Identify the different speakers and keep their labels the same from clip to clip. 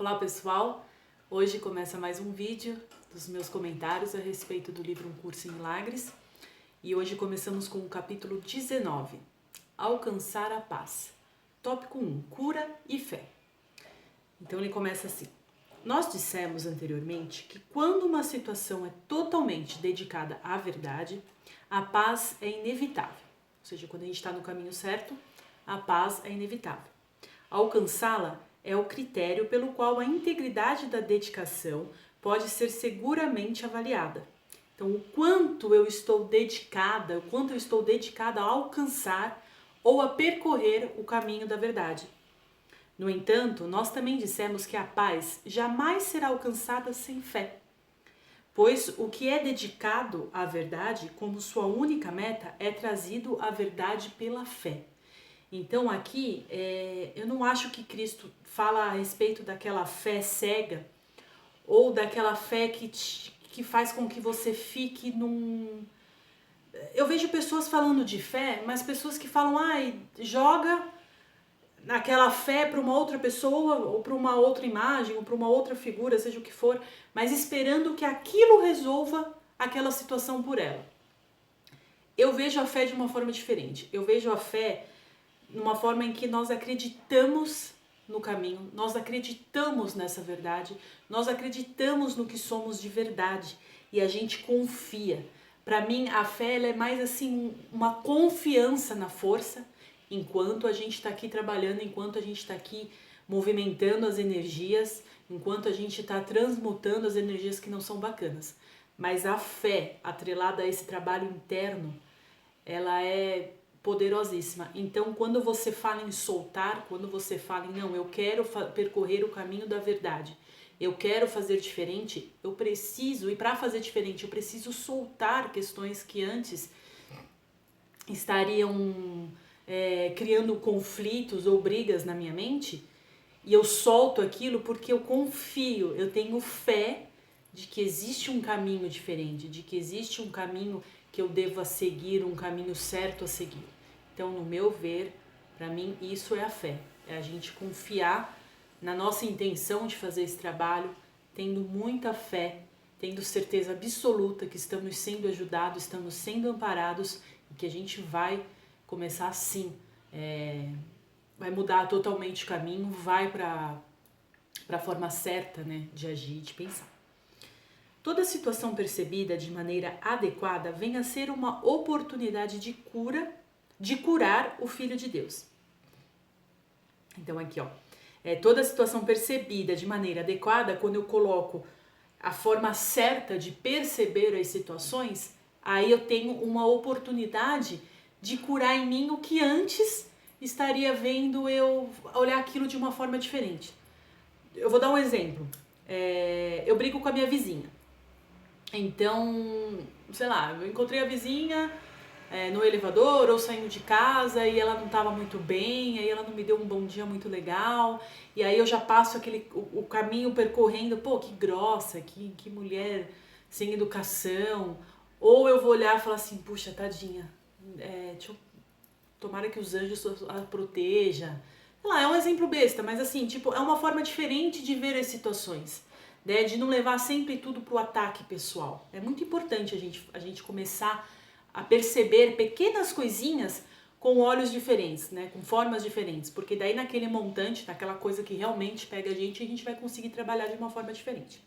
Speaker 1: Olá pessoal, hoje começa mais um vídeo dos meus comentários a respeito do livro Um Curso em Milagres e hoje começamos com o capítulo 19, Alcançar a Paz. Tópico 1, Cura e Fé. Então ele começa assim: nós dissemos anteriormente que quando uma situação é totalmente dedicada à verdade, a paz é inevitável. Ou seja, quando a gente está no caminho certo, a paz é inevitável. Alcançá-la é o critério pelo qual a integridade da dedicação pode ser seguramente avaliada. Então, o quanto eu estou dedicada, a alcançar ou a percorrer o caminho da verdade. No entanto, nós também dissemos que a paz jamais será alcançada sem fé, pois o que é dedicado à verdade como sua única meta é trazido à verdade pela fé. Então aqui, eu não acho que Cristo fala a respeito daquela fé cega ou daquela fé que faz com que você fique num... Eu vejo pessoas falando de fé, mas pessoas que falam, joga aquela fé para uma outra pessoa ou para uma outra imagem ou para uma outra figura, seja o que for, mas esperando que aquilo resolva aquela situação por ela. Eu vejo a fé de uma forma diferente. Eu vejo a fé numa forma em que nós acreditamos no caminho, nós acreditamos nessa verdade, nós acreditamos no que somos de verdade e a gente confia. Para mim, a fé ela é mais assim uma confiança na força, enquanto a gente está aqui trabalhando, enquanto a gente está aqui movimentando as energias, enquanto a gente está transmutando as energias que não são bacanas. Mas a fé atrelada a esse trabalho interno, ela é poderosíssima. Então, quando você fala em soltar, quando você fala em não, eu quero percorrer o caminho da verdade, eu quero fazer diferente, eu preciso, e para fazer diferente, eu preciso soltar questões que antes estariam criando conflitos ou brigas na minha mente, e eu solto aquilo porque eu confio, eu tenho fé de que existe um caminho diferente, de que existe um caminho que eu devo seguir, um caminho certo a seguir. Então, no meu ver, para mim, isso é a fé. É a gente confiar na nossa intenção de fazer esse trabalho, tendo muita fé, tendo certeza absoluta que estamos sendo ajudados, estamos sendo amparados e que a gente vai começar assim, vai mudar totalmente o caminho, vai para a forma certa, né, de agir e de pensar. Toda situação percebida de maneira adequada vem a ser uma oportunidade de curar o Filho de Deus. Então aqui, toda situação percebida de maneira adequada, quando eu coloco a forma certa de perceber as situações, aí eu tenho uma oportunidade de curar em mim o que antes estaria vendo eu olhar aquilo de uma forma diferente. Eu vou dar um exemplo. Eu brigo com a minha vizinha. Então, sei lá, eu encontrei a vizinha no elevador ou saindo de casa e ela não estava muito bem, aí ela não me deu um bom dia muito legal, e aí eu já passo o caminho percorrendo, pô, que grossa, que mulher sem educação, ou eu vou olhar e falar assim, puxa, tadinha, tomara que os anjos a proteja. Sei lá, é um exemplo besta, mas assim, tipo, é uma forma diferente de ver as situações. Né, de não levar sempre tudo para o ataque pessoal. É muito importante a gente começar a perceber pequenas coisinhas com olhos diferentes, né, com formas diferentes, porque daí naquele montante, naquela coisa que realmente pega a gente vai conseguir trabalhar de uma forma diferente.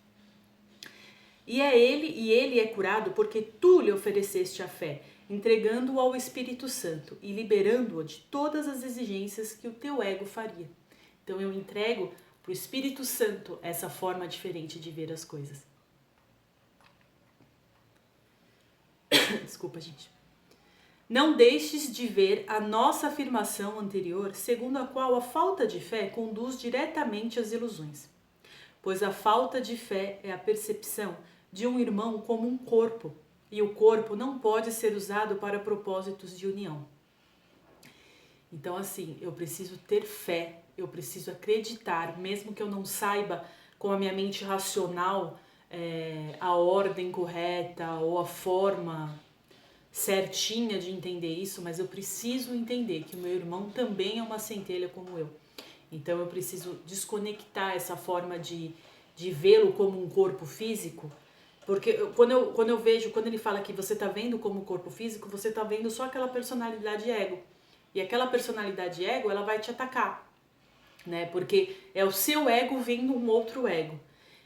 Speaker 1: E ele é curado porque tu lhe ofereceste a fé, entregando-o ao Espírito Santo e liberando-o de todas as exigências que o teu ego faria. Então eu entrego para o Espírito Santo essa forma diferente de ver as coisas. Desculpa, gente. Não deixes de ver a nossa afirmação anterior, segundo a qual a falta de fé conduz diretamente às ilusões. Pois a falta de fé é a percepção de um irmão como um corpo, e o corpo não pode ser usado para propósitos de união. Então, assim, eu preciso ter fé, eu preciso acreditar, mesmo que eu não saiba com a minha mente racional a ordem correta ou a forma certinha de entender isso, mas eu preciso entender que o meu irmão também é uma centelha como eu. Então eu preciso desconectar essa forma de vê-lo como um corpo físico, porque quando eu vejo, quando ele fala que você está vendo como corpo físico, você está vendo só aquela personalidade ego. E aquela personalidade ego, ela vai te atacar, né? Porque é o seu ego vendo um outro ego.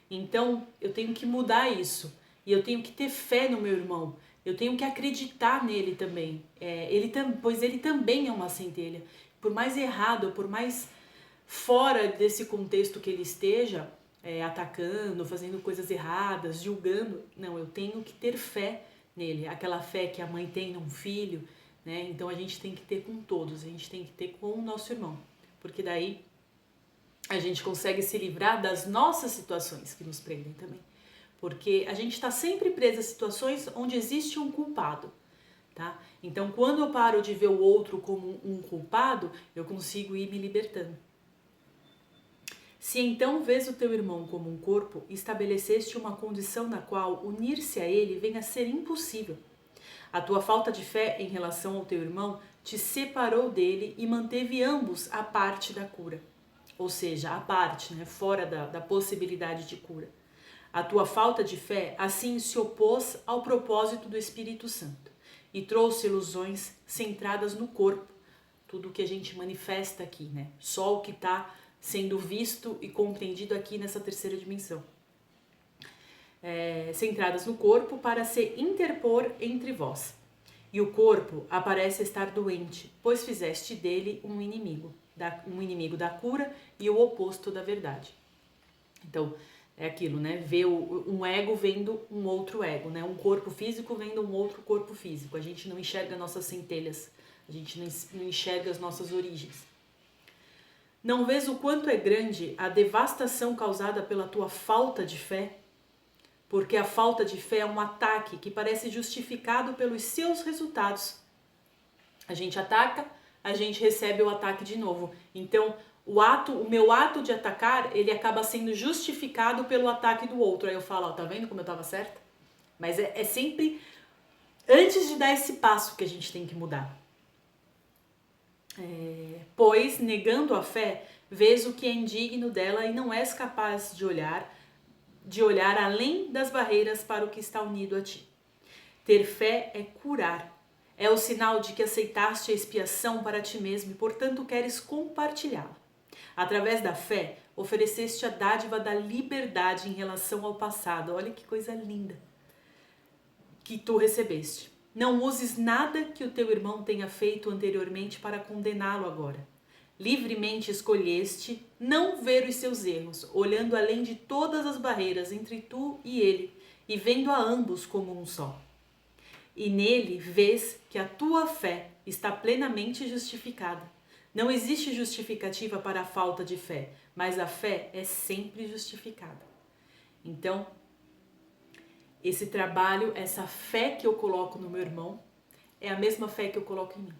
Speaker 1: Então eu tenho que mudar isso. E eu tenho que ter fé no meu irmão. Eu tenho que acreditar nele também. Pois ele também é uma centelha. Por mais errado, por mais fora desse contexto que ele esteja, atacando, fazendo coisas erradas, julgando, não, eu tenho que ter fé nele. Aquela fé que a mãe tem num filho, né? Então a gente tem que ter com todos, a gente tem que ter com o nosso irmão. Porque daí a gente consegue se livrar das nossas situações que nos prendem também. Porque a gente está sempre preso a situações onde existe um culpado, tá? Então, quando eu paro de ver o outro como um culpado, eu consigo ir me libertando. Se então vês o teu irmão como um corpo, estabeleceste uma condição na qual unir-se a ele vem a ser impossível. A tua falta de fé em relação ao teu irmão te separou dele e manteve ambos à parte da cura. Ou seja, à parte, né, fora da possibilidade de cura. A tua falta de fé assim se opôs ao propósito do Espírito Santo e trouxe ilusões centradas no corpo, tudo que a gente manifesta aqui, né? Só o que está sendo visto e compreendido aqui nessa terceira dimensão. Centradas no corpo para se interpor entre vós. E o corpo aparece estar doente, pois fizeste dele um inimigo da cura e o oposto da verdade. Então, é aquilo, né? Ver um ego vendo um outro ego, né? Um corpo físico vendo um outro corpo físico. A gente não enxerga nossas centelhas, a gente não enxerga as nossas origens. Não vês o quanto é grande a devastação causada pela tua falta de fé? Porque a falta de fé é um ataque que parece justificado pelos seus resultados. A gente ataca, a gente recebe o ataque de novo. Então, o meu ato de atacar, ele acaba sendo justificado pelo ataque do outro. Aí eu falo, ó, tá vendo como eu estava certa? Mas é sempre antes de dar esse passo que a gente tem que mudar. Pois, negando a fé, vês o que é indigno dela e não és capaz de olhar além das barreiras para o que está unido a ti. Ter fé é curar. É o sinal de que aceitaste a expiação para ti mesmo e, portanto, queres compartilhá-la. Através da fé, ofereceste a dádiva da liberdade em relação ao passado. Olha que coisa linda que tu recebeste. Não uses nada que o teu irmão tenha feito anteriormente para condená-lo agora. Livremente escolheste não ver os seus erros, olhando além de todas as barreiras entre tu e ele, e vendo a ambos como um só. E nele vês que a tua fé está plenamente justificada. Não existe justificativa para a falta de fé, mas a fé é sempre justificada. Então, esse trabalho, essa fé que eu coloco no meu irmão, é a mesma fé que eu coloco em mim.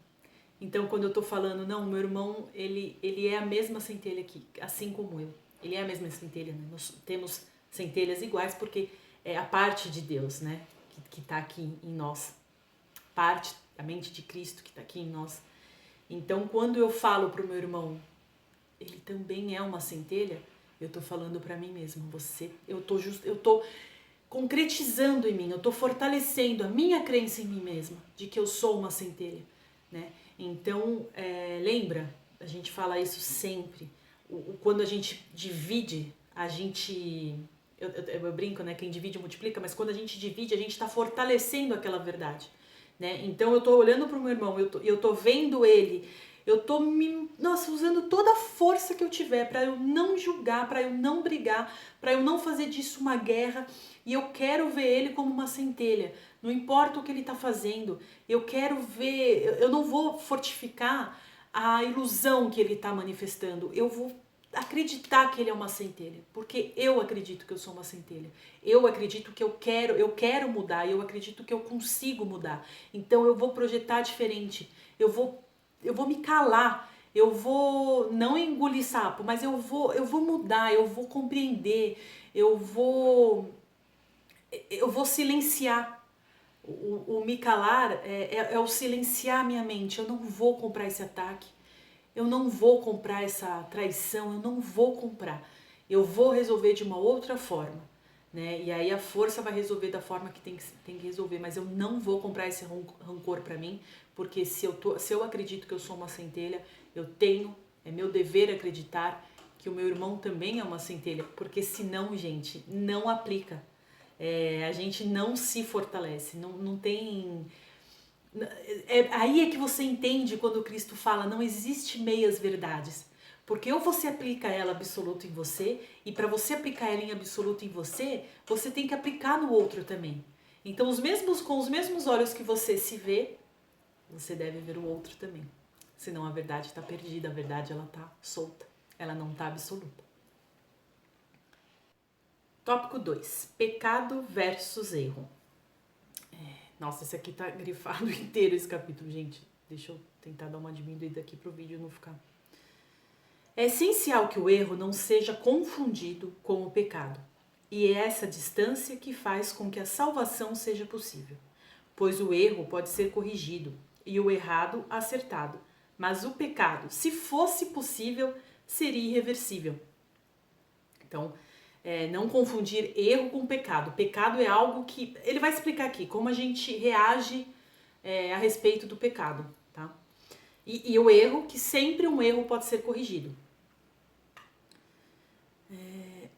Speaker 1: Então, quando eu estou falando, não, meu irmão, ele é a mesma centelha aqui, assim como eu. Ele é a mesma centelha, né? Nós temos centelhas iguais porque é a parte de Deus, né? Que está aqui em nós. Parte da mente de Cristo que está aqui em nós. Então, quando eu falo para o meu irmão, ele também é uma centelha, eu estou falando para mim mesmo. Eu estou concretizando em mim, eu estou fortalecendo a minha crença em mim mesma, de que eu sou uma centelha, né? Então, lembra, a gente fala isso sempre, quando a gente divide, a gente, eu brinco, né, quem divide multiplica, mas quando a gente divide, a gente está fortalecendo aquela verdade, né? Então, eu estou olhando para o meu irmão, eu estou vendo ele, eu estou usando toda a força que eu tiver para eu não julgar, para eu não brigar, para eu não fazer disso uma guerra, e eu quero ver ele como uma centelha. Não importa o que ele está fazendo, eu quero ver, eu não vou fortificar a ilusão que ele está manifestando, eu vou acreditar que ele é uma centelha, porque eu acredito que eu sou uma centelha, eu acredito que eu quero mudar, eu acredito que eu consigo mudar, então eu vou projetar diferente, eu vou me calar, eu vou não engolir sapo, mas eu vou mudar, eu vou compreender, eu vou silenciar. O me calar é o silenciar minha mente. Eu não vou comprar esse ataque. eu não vou comprar essa traição, eu não vou comprar. Eu vou resolver de uma outra forma, né? E aí a força vai resolver da forma que tem que resolver, mas eu não vou comprar esse rancor para mim, porque se eu acredito que eu sou uma centelha, é meu dever acreditar que o meu irmão também é uma centelha, porque senão, gente, não aplica. A gente não se fortalece, não tem... aí é que você entende quando Cristo fala, não existe meias verdades. Porque ou você aplica ela absoluto em você, e para você aplicar ela em absoluto em você, você tem que aplicar no outro também. Então, com os mesmos olhos que você se vê, você deve ver o outro também. Senão a verdade está perdida, a verdade ela está solta, ela não está absoluta. Tópico 2. Pecado versus erro. Nossa, esse aqui tá grifado inteiro, esse capítulo, gente. Deixa eu tentar dar uma diminuída aqui pro vídeo não ficar... É essencial que o erro não seja confundido com o pecado. E é essa distância que faz com que a salvação seja possível. Pois o erro pode ser corrigido e o errado acertado. Mas o pecado, se fosse possível, seria irreversível. Então, não confundir erro com pecado. Pecado é algo que... Ele vai explicar aqui como a gente reage a respeito do pecado, tá? E o erro, que sempre um erro pode ser corrigido.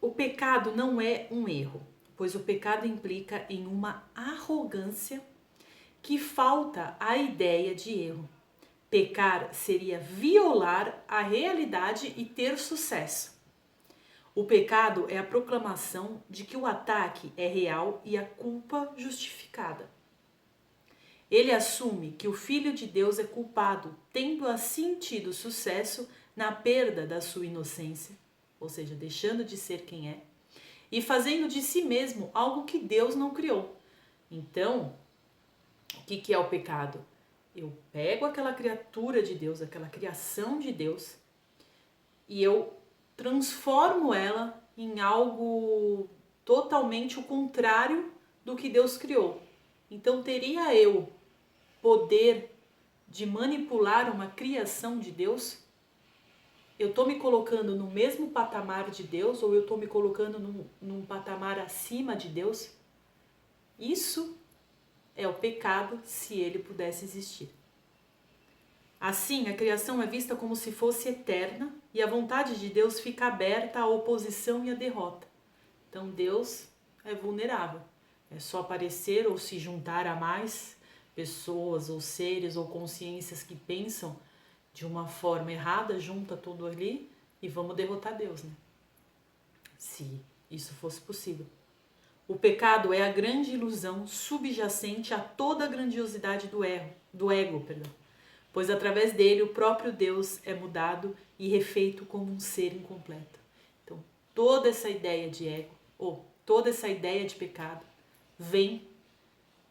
Speaker 1: O pecado não é um erro, pois o pecado implica em uma arrogância que falta a ideia de erro. Pecar seria violar a realidade e ter sucesso. O pecado é a proclamação de que o ataque é real e a culpa justificada. Ele assume que o Filho de Deus é culpado, tendo assim tido sucesso na perda da sua inocência, ou seja, deixando de ser quem é, e fazendo de si mesmo algo que Deus não criou. Então, o que é o pecado? Eu pego aquela criatura de Deus, aquela criação de Deus, e eu transformo ela em algo totalmente o contrário do que Deus criou. Então, teria eu poder de manipular uma criação de Deus? Eu estou me colocando no mesmo patamar de Deus ou eu estou me colocando num patamar acima de Deus? Isso é o pecado, se ele pudesse existir. Assim, a criação é vista como se fosse eterna e a vontade de Deus fica aberta à oposição e à derrota. Então Deus é vulnerável. É só aparecer ou se juntar a mais pessoas ou seres ou consciências que pensam de uma forma errada, junta tudo ali e vamos derrotar Deus, né? Se isso fosse possível. O pecado é a grande ilusão subjacente a toda a grandiosidade do ego, pois através dele o próprio Deus é mudado e refeito como um ser incompleto. Então, toda essa ideia de ego, ou toda essa ideia de pecado, vem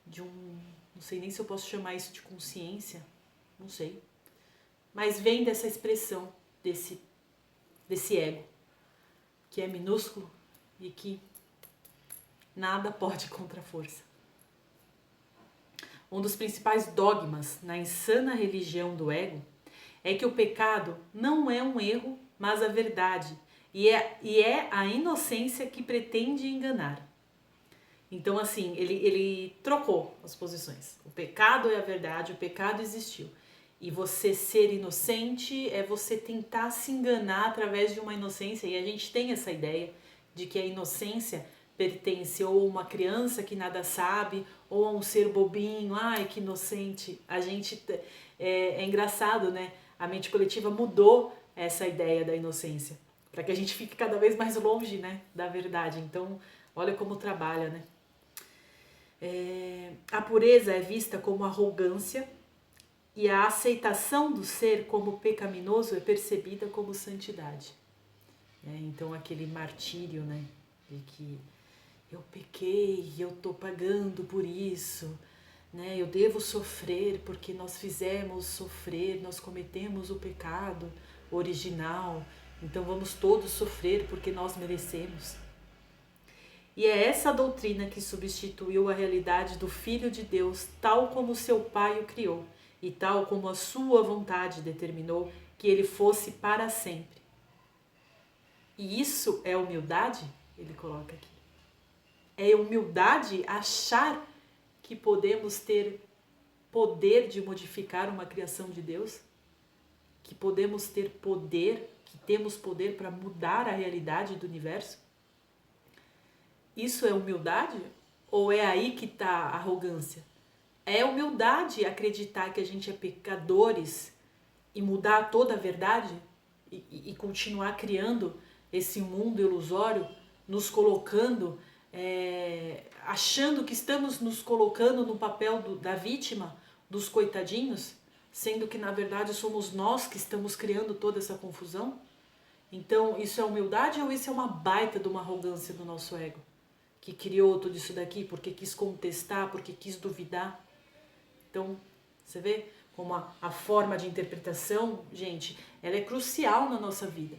Speaker 1: de não sei nem se eu posso chamar isso de consciência, não sei, mas vem dessa expressão desse ego, que é minúsculo e que nada pode contra a força. Um dos principais dogmas na insana religião do ego é que o pecado não é um erro, mas a verdade, e é a inocência que pretende enganar. Então, assim, ele trocou as posições. O pecado é a verdade, o pecado existiu. E você ser inocente é você tentar se enganar através de uma inocência. E a gente tem essa ideia de que a inocência pertence ou a uma criança que nada sabe, ou a um ser bobinho, ai que inocente. A gente, é engraçado, né? A mente coletiva mudou essa ideia da inocência, para que a gente fique cada vez mais longe, né, da verdade. Então, olha como trabalha, né? A pureza é vista como arrogância, e a aceitação do ser como pecaminoso é percebida como santidade. Então aquele martírio, né, de que eu pequei, eu estou pagando por isso, né, eu devo sofrer porque nós fizemos sofrer, nós cometemos o pecado original, então vamos todos sofrer porque nós merecemos. E é essa doutrina que substituiu a realidade do Filho de Deus tal como seu Pai o criou, e tal como a sua vontade determinou, que ele fosse para sempre. E isso é humildade? Ele coloca aqui. É humildade achar que podemos ter poder de modificar uma criação de Deus? Que podemos ter poder, que temos poder para mudar a realidade do universo? Isso é humildade? Ou é aí que está a arrogância? É humildade acreditar que a gente é pecadores e mudar toda a verdade e continuar criando esse mundo ilusório, nos colocando, achando que estamos nos colocando no papel da vítima, dos coitadinhos, sendo que na verdade somos nós que estamos criando toda essa confusão? Então isso é humildade ou isso é uma baita de uma arrogância do nosso ego? Que criou tudo isso daqui porque quis contestar, porque quis duvidar. Então, você vê como a forma de interpretação, gente, ela é crucial na nossa vida.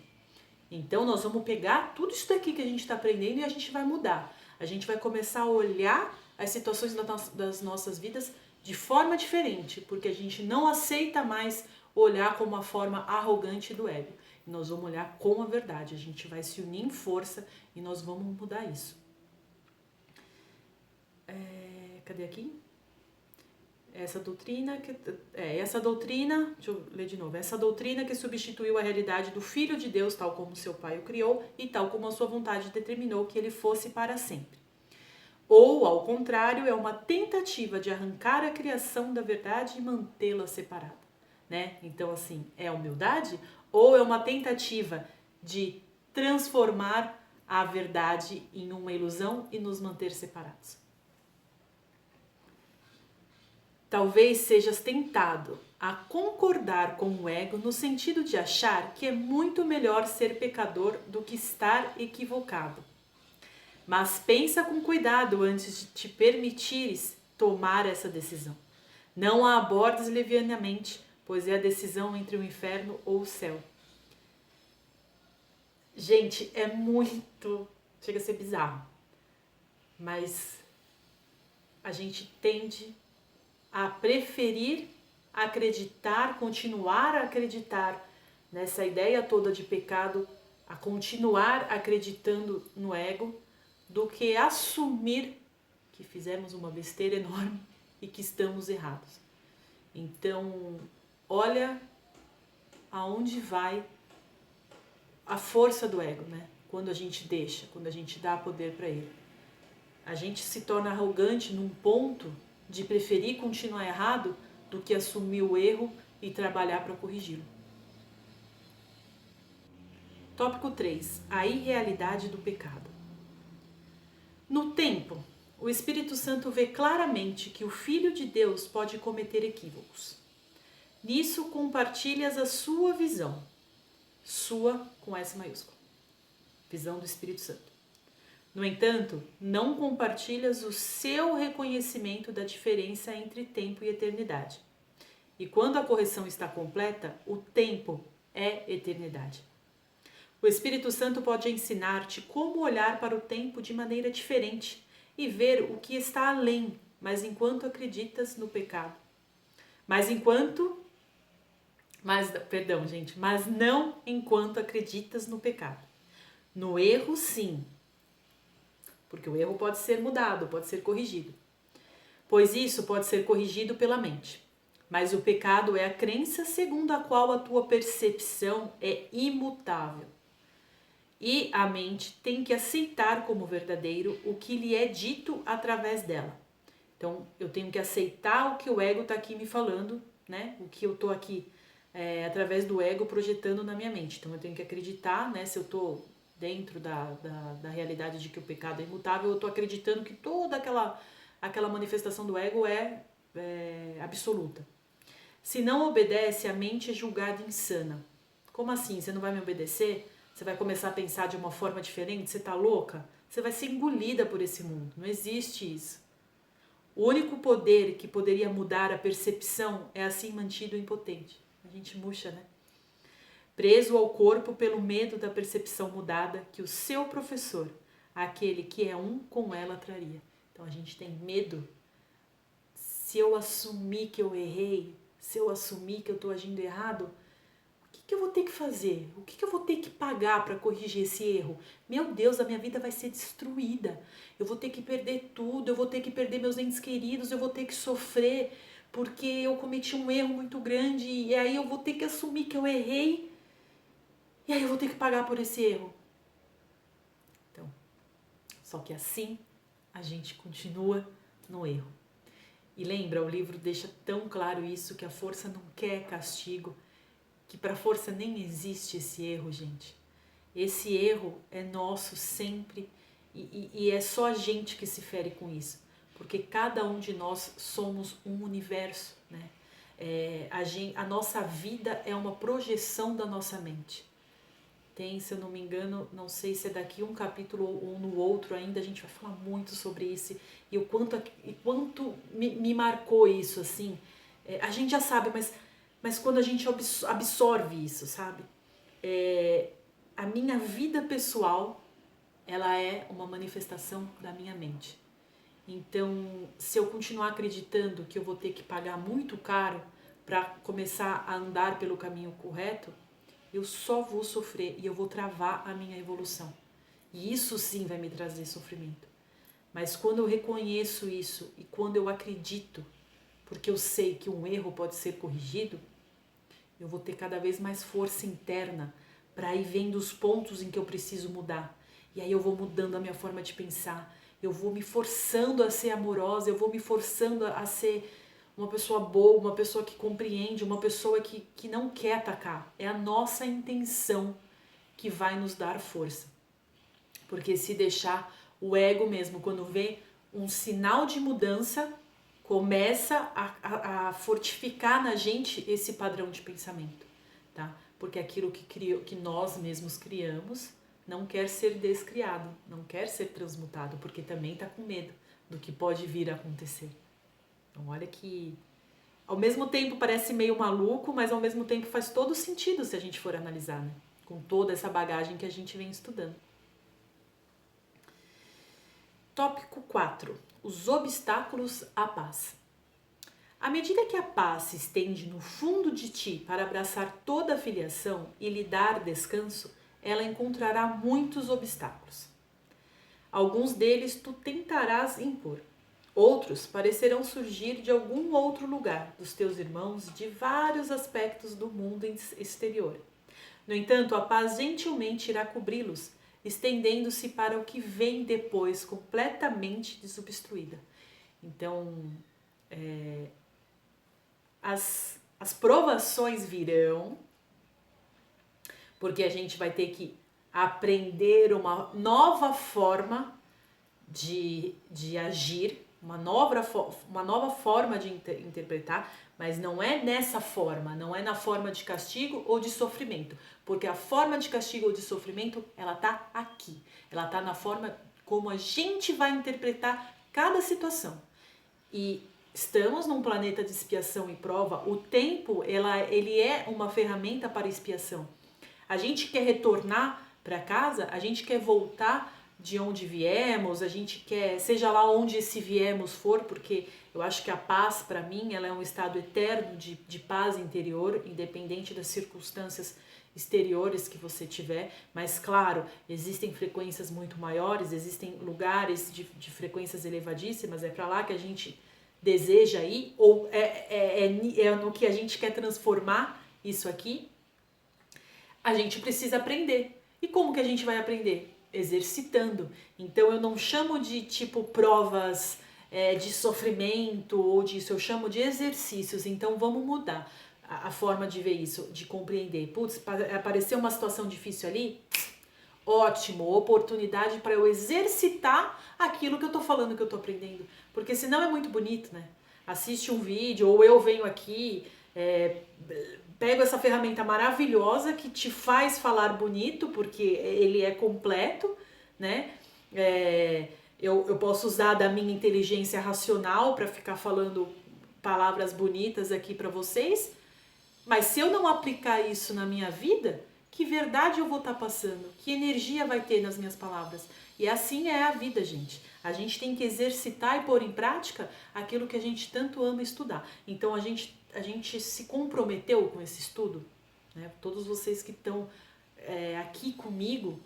Speaker 1: Então, nós vamos pegar tudo isso daqui que a gente está aprendendo e a gente vai mudar. A gente vai começar a olhar as situações das nossas vidas de forma diferente, porque a gente não aceita mais olhar como a forma arrogante do ego. Nós vamos olhar com a verdade, a gente vai se unir em força e nós vamos mudar isso. Cadê aqui? Essa doutrina, deixa eu ler de novo. Essa doutrina que substituiu a realidade do Filho de Deus, tal como seu Pai o criou e tal como a sua vontade determinou que ele fosse para sempre. Ou, ao contrário, é uma tentativa de arrancar a criação da verdade e mantê-la separada, né? Então, assim, é humildade? Ou é uma tentativa de transformar a verdade em uma ilusão e nos manter separados? Talvez sejas tentado a concordar com o ego no sentido de achar que é muito melhor ser pecador do que estar equivocado. Mas pensa com cuidado antes de te permitires tomar essa decisão. Não a abordes levianamente, pois é a decisão entre o inferno ou o céu. Gente, chega a ser bizarro, mas a gente tende a preferir acreditar, continuar a acreditar nessa ideia toda de pecado, a continuar acreditando no ego, do que assumir que fizemos uma besteira enorme e que estamos errados. Então, olha aonde vai a força do ego, né? Quando a gente deixa, quando a gente dá poder para ele. A gente se torna arrogante num ponto de preferir continuar errado do que assumir o erro e trabalhar para corrigi-lo. Tópico 3. A irrealidade do pecado. No tempo, o Espírito Santo vê claramente que o Filho de Deus pode cometer equívocos. Nisso compartilhas a sua visão. Sua com S maiúsculo. Visão do Espírito Santo. No entanto, não compartilhas o seu reconhecimento da diferença entre tempo e eternidade. E quando a correção está completa, o tempo é eternidade. O Espírito Santo pode ensinar-te como olhar para o tempo de maneira diferente e ver o que está além, mas enquanto acreditas no pecado. Mas não enquanto acreditas no pecado. No erro, sim. Porque o erro pode ser mudado, pode ser corrigido. Pois isso pode ser corrigido pela mente. Mas o pecado é a crença segundo a qual a tua percepção é imutável. E a mente tem que aceitar como verdadeiro o que lhe é dito através dela. Então, eu tenho que aceitar o que o ego está aqui me falando, né? O que eu estou aqui, através do ego, projetando na minha mente. Então, eu tenho que acreditar, né? Se eu estou dentro da realidade de que o pecado é imutável, eu estou acreditando que toda aquela manifestação do ego é absoluta. Se não obedece, a mente é julgada insana. Como assim? Você não vai me obedecer? Você vai começar a pensar de uma forma diferente? Você tá louca? Você vai ser engolida por esse mundo. Não existe isso. O único poder que poderia mudar a percepção é assim mantido impotente. A gente murcha, né? Preso ao corpo pelo medo da percepção mudada que o seu professor, aquele que é um com ela, traria. Então a gente tem medo. Se eu assumir que eu errei, se eu assumir que eu estou agindo errado, o que eu vou ter que fazer? O que eu vou ter que pagar para corrigir esse erro? Meu Deus, a minha vida vai ser destruída. Eu vou ter que perder tudo, eu vou ter que perder meus entes queridos, eu vou ter que sofrer porque eu cometi um erro muito grande e aí eu vou ter que assumir que eu errei e aí eu vou ter que pagar por esse erro. Então, só que assim a gente continua no erro. E lembra, o livro deixa tão claro isso, que a força não quer castigo, que para a força nem existe esse erro, gente. Esse erro é nosso sempre e é só a gente que se fere com isso, porque cada um de nós somos um universo, né? A nossa vida é uma projeção da nossa mente. Tem, se eu não me engano, não sei se é daqui um capítulo ou no outro ainda, a gente vai falar muito sobre isso e o quanto me marcou isso, assim. A gente já sabe, mas quando a gente absorve isso, sabe? A minha vida pessoal, ela é uma manifestação da minha mente. Então, se eu continuar acreditando que eu vou ter que pagar muito caro para começar a andar pelo caminho correto, eu só vou sofrer e eu vou travar a minha evolução. E isso sim vai me trazer sofrimento. Mas quando eu reconheço isso e quando eu acredito, porque eu sei que um erro pode ser corrigido, eu vou ter cada vez mais força interna para ir vendo os pontos em que eu preciso mudar. E aí eu vou mudando a minha forma de pensar, eu vou me forçando a ser amorosa, eu vou me forçando a ser uma pessoa boa, uma pessoa que compreende, uma pessoa que não quer atacar. É a nossa intenção que vai nos dar força. Porque se deixar, o ego mesmo, quando vê um sinal de mudança, começa a fortificar na gente esse padrão de pensamento, tá? Porque aquilo que nós mesmos criamos não quer ser descriado, não quer ser transmutado, porque também está com medo do que pode vir a acontecer. Então olha que ao mesmo tempo parece meio maluco, mas ao mesmo tempo faz todo sentido se a gente for analisar, né? Com toda essa bagagem que a gente vem estudando. Tópico 4. Os obstáculos à paz. À medida que a paz se estende no fundo de ti para abraçar toda a filiação e lhe dar descanso, ela encontrará muitos obstáculos. Alguns deles tu tentarás impor. Outros parecerão surgir de algum outro lugar, dos teus irmãos, de vários aspectos do mundo exterior. No entanto, a paz gentilmente irá cobri-los, estendendo-se para o que vem depois, completamente desobstruída. Então, as provações virão, porque a gente vai ter que aprender uma nova forma de agir, uma nova forma de interpretar, mas não é nessa forma, não é na forma de castigo ou de sofrimento, porque a forma de castigo ou de sofrimento, ela tá aqui, ela tá na forma como a gente vai interpretar cada situação. E estamos num planeta de expiação e prova, o tempo, ele é uma ferramenta para expiação. A gente quer retornar para casa, a gente quer voltar de onde viemos, a gente quer, seja lá onde esse viemos for, porque eu acho que a paz, para mim, ela é um estado eterno de paz interior, independente das circunstâncias exteriores que você tiver, mas claro, existem frequências muito maiores, existem lugares de frequências elevadíssimas, é para lá que a gente deseja ir, ou é no que a gente quer transformar isso aqui. A gente precisa aprender. E como que a gente vai aprender? Exercitando. Então eu não chamo de tipo provas de sofrimento ou disso, eu chamo de exercícios. Então vamos mudar a forma de ver isso, de compreender. Putz, apareceu uma situação difícil ali? Ótimo, oportunidade para eu exercitar aquilo que eu tô falando, que eu tô aprendendo. Porque senão é muito bonito, né? Assiste um vídeo ou eu venho aqui, pego essa ferramenta maravilhosa que te faz falar bonito, porque ele é completo, né? Eu posso usar da minha inteligência racional para ficar falando palavras bonitas aqui para vocês, mas se eu não aplicar isso na minha vida, que verdade eu vou estar passando? Que energia vai ter nas minhas palavras? E assim é a vida, gente. A gente tem que exercitar e pôr em prática aquilo que a gente tanto ama estudar. Então a gente se comprometeu com esse estudo? né? Todos vocês que estão aqui comigo,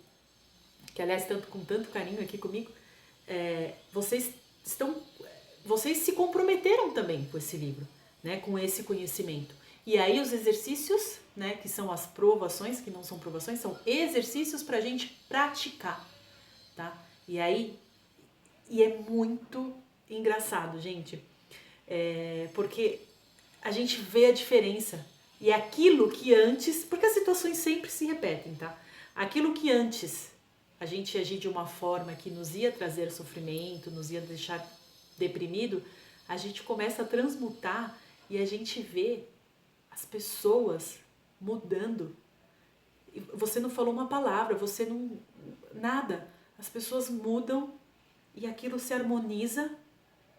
Speaker 1: que aliás com tanto carinho aqui comigo, vocês se comprometeram também com esse livro, né? Com esse conhecimento. E aí os exercícios, né? Que são as provações, que não são provações, são exercícios para a gente praticar, tá? E aí, é muito engraçado, gente, porque a gente vê a diferença. E aquilo que antes, porque as situações sempre se repetem, tá? Aquilo que antes a gente agir de uma forma que nos ia trazer sofrimento, nos ia deixar deprimido, a gente começa a transmutar e a gente vê as pessoas mudando. Você não falou uma palavra, você não... nada. As pessoas mudam e aquilo se harmoniza,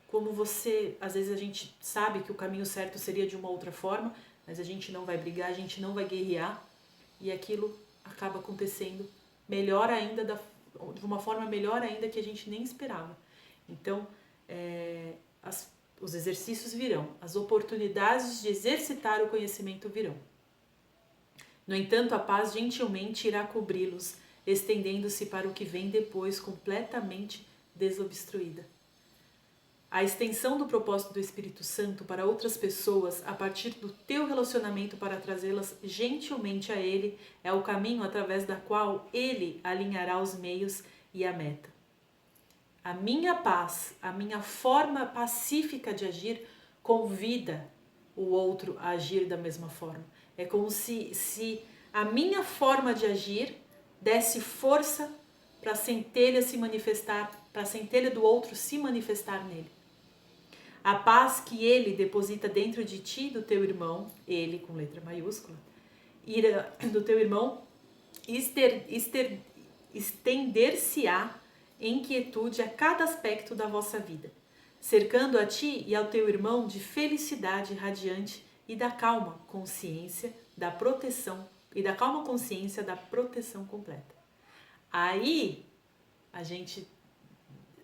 Speaker 1: como você... Às vezes a gente sabe que o caminho certo seria de uma outra forma, mas a gente não vai brigar, a gente não vai guerrear, e aquilo acaba acontecendo melhor ainda, de uma forma melhor ainda que a gente nem esperava. Então, os exercícios virão, as oportunidades de exercitar o conhecimento virão. No entanto, a paz gentilmente irá cobri-los, estendendo-se para o que vem depois, completamente desobstruída. A extensão do propósito do Espírito Santo para outras pessoas, a partir do teu relacionamento para trazê-las gentilmente a Ele, é o caminho através da qual Ele alinhará os meios e a meta. A minha paz, a minha forma pacífica de agir, convida o outro a agir da mesma forma. É como se a minha forma de agir desse força para a centelha se manifestar, para a centelha do outro se manifestar nele. A paz que ele deposita dentro de ti, do teu irmão, ele com letra maiúscula, do teu irmão, estender-se-á em quietude a cada aspecto da vossa vida, cercando a ti e ao teu irmão de felicidade radiante e da calma consciência da proteção completa. Aí a gente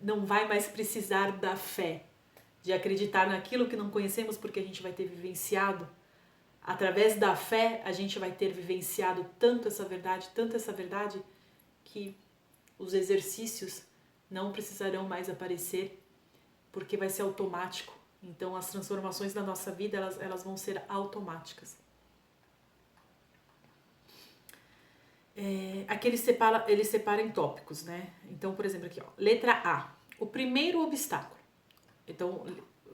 Speaker 1: não vai mais precisar da fé, de acreditar naquilo que não conhecemos, porque a gente vai ter vivenciado. Através da fé, a gente vai ter vivenciado tanto essa verdade, que os exercícios não precisarão mais aparecer, porque vai ser automático. Então, as transformações da nossa vida, elas vão ser automáticas. Aqui ele separa em tópicos, né? Então, por exemplo, aqui, ó, letra A, o primeiro obstáculo. Então,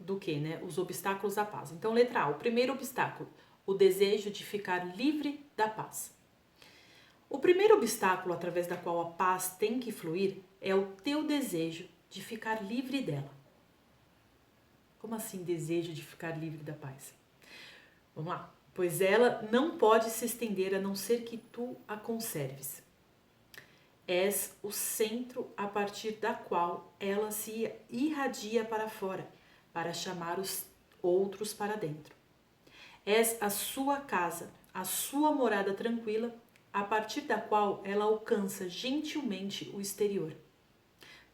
Speaker 1: do que, né? Os obstáculos à paz. Então, letra A, o primeiro obstáculo, o desejo de ficar livre da paz. O primeiro obstáculo através da qual a paz tem que fluir é o teu desejo de ficar livre dela. Como assim desejo de ficar livre da paz? Vamos lá. Pois ela não pode se estender a não ser que tu a conserves. És o centro a partir da qual ela se irradia para fora, para chamar os outros para dentro. És a sua casa, a sua morada tranquila, a partir da qual ela alcança gentilmente o exterior,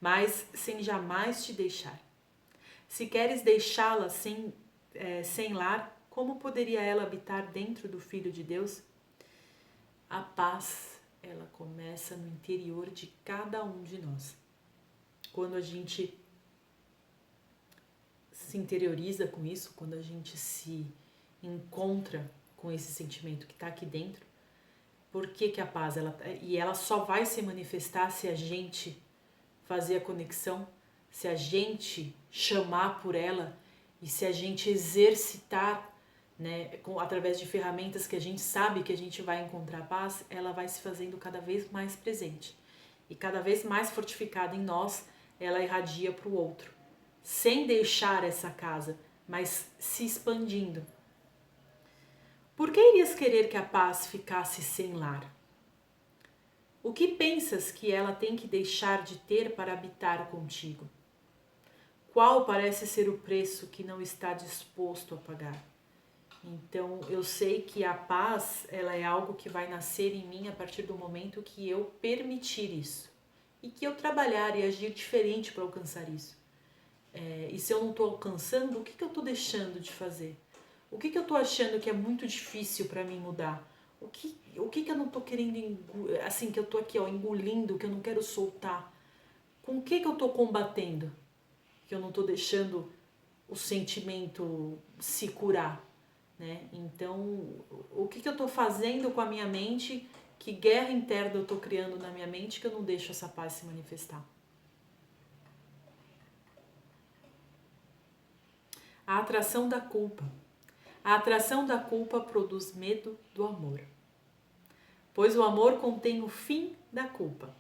Speaker 1: mas sem jamais te deixar. Se queres deixá-la sem lar, como poderia ela habitar dentro do Filho de Deus? A paz, ela começa no interior de cada um de nós. Quando a gente se interioriza com isso, quando a gente se encontra com esse sentimento que está aqui dentro, por que a paz? Ela só vai se manifestar se a gente fazer a conexão, se a gente chamar por ela e se a gente exercitar, né, através de ferramentas que a gente sabe que a gente vai encontrar paz, ela vai se fazendo cada vez mais presente. E cada vez mais fortificada em nós, ela irradia para o outro. Sem deixar essa casa, mas se expandindo. Por que irias querer que a paz ficasse sem lar? O que pensas que ela tem que deixar de ter para habitar contigo? Qual parece ser o preço que não está disposto a pagar? Então, eu sei que a paz, ela é algo que vai nascer em mim a partir do momento que eu permitir isso. E que eu trabalhar e agir diferente para alcançar isso. E se eu não estou alcançando, o que eu estou deixando de fazer? O que eu estou achando que é muito difícil para mim mudar? O que eu não tô querendo, assim, que eu tô aqui, ó, engolindo, que eu não quero soltar? Com o que eu tô combatendo? Que eu não tô deixando o sentimento se curar, né? Então, o que eu tô fazendo com a minha mente? Que guerra interna eu tô criando na minha mente que eu não deixo essa paz se manifestar? A atração da culpa. A atração da culpa produz medo do amor, pois o amor contém o fim da culpa.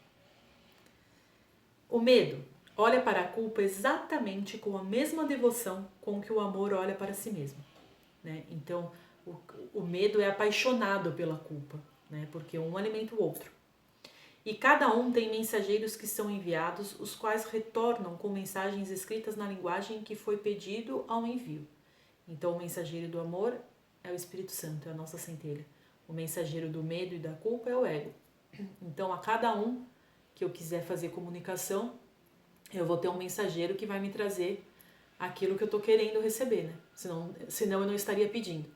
Speaker 1: O medo olha para a culpa exatamente com a mesma devoção com que o amor olha para si mesmo, né? Então, o medo é apaixonado pela culpa, né? Porque um alimenta o outro. E cada um tem mensageiros que são enviados, os quais retornam com mensagens escritas na linguagem que foi pedido ao envio. Então, o mensageiro do amor é o Espírito Santo, é a nossa centelha. O mensageiro do medo e da culpa é o ego. Então, a cada um que eu quiser fazer comunicação, eu vou ter um mensageiro que vai me trazer aquilo que eu estou querendo receber, né? Senão eu não estaria pedindo.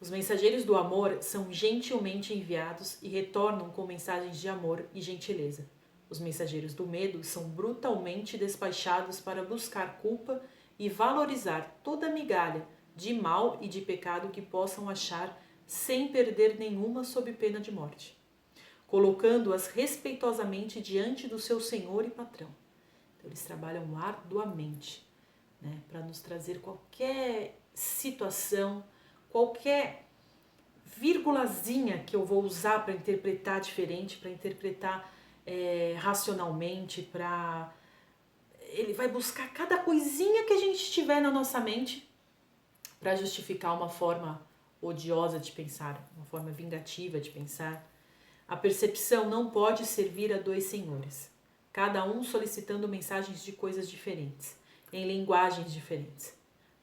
Speaker 1: Os mensageiros do amor são gentilmente enviados e retornam com mensagens de amor e gentileza. Os mensageiros do medo são brutalmente despachados para buscar culpa e valorizar toda migalha de mal e de pecado que possam achar sem perder nenhuma sob pena de morte, colocando-as respeitosamente diante do seu senhor e patrão. Então, eles trabalham arduamente, né, para nos trazer qualquer situação, qualquer vírgulazinha que eu vou usar para interpretar diferente, para interpretar racionalmente, ele vai buscar cada coisinha que a gente tiver na nossa mente para justificar uma forma odiosa de pensar, uma forma vingativa de pensar. A percepção não pode servir a dois senhores, cada um solicitando mensagens de coisas diferentes, em linguagens diferentes.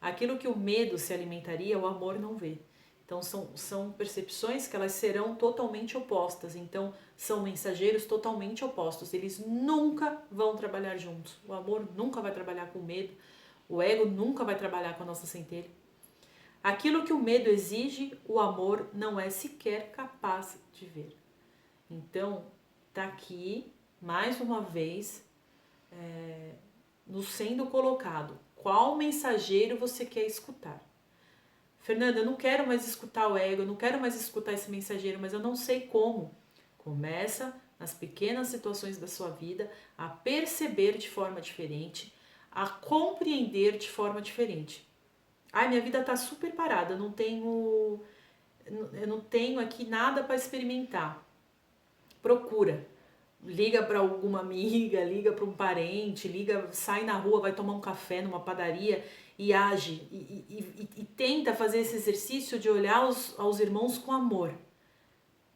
Speaker 1: Aquilo que o medo se alimentaria, o amor não vê. Então são percepções que elas serão totalmente opostas. Então são mensageiros totalmente opostos. Eles nunca vão trabalhar juntos. O amor nunca vai trabalhar com o medo. O ego nunca vai trabalhar com a nossa centelha. Aquilo que o medo exige, o amor não é sequer capaz de ver. Então tá aqui mais uma vez nos sendo colocado. Qual mensageiro você quer escutar? Fernanda, eu não quero mais escutar o ego, eu não quero mais escutar esse mensageiro, mas eu não sei como. Começa nas pequenas situações da sua vida a perceber de forma diferente, a compreender de forma diferente. Ai, minha vida tá super parada, eu não tenho aqui nada para experimentar. Procura. Liga para alguma amiga, liga para um parente, sai na rua, vai tomar um café numa padaria e age. E tenta fazer esse exercício de olhar aos irmãos com amor.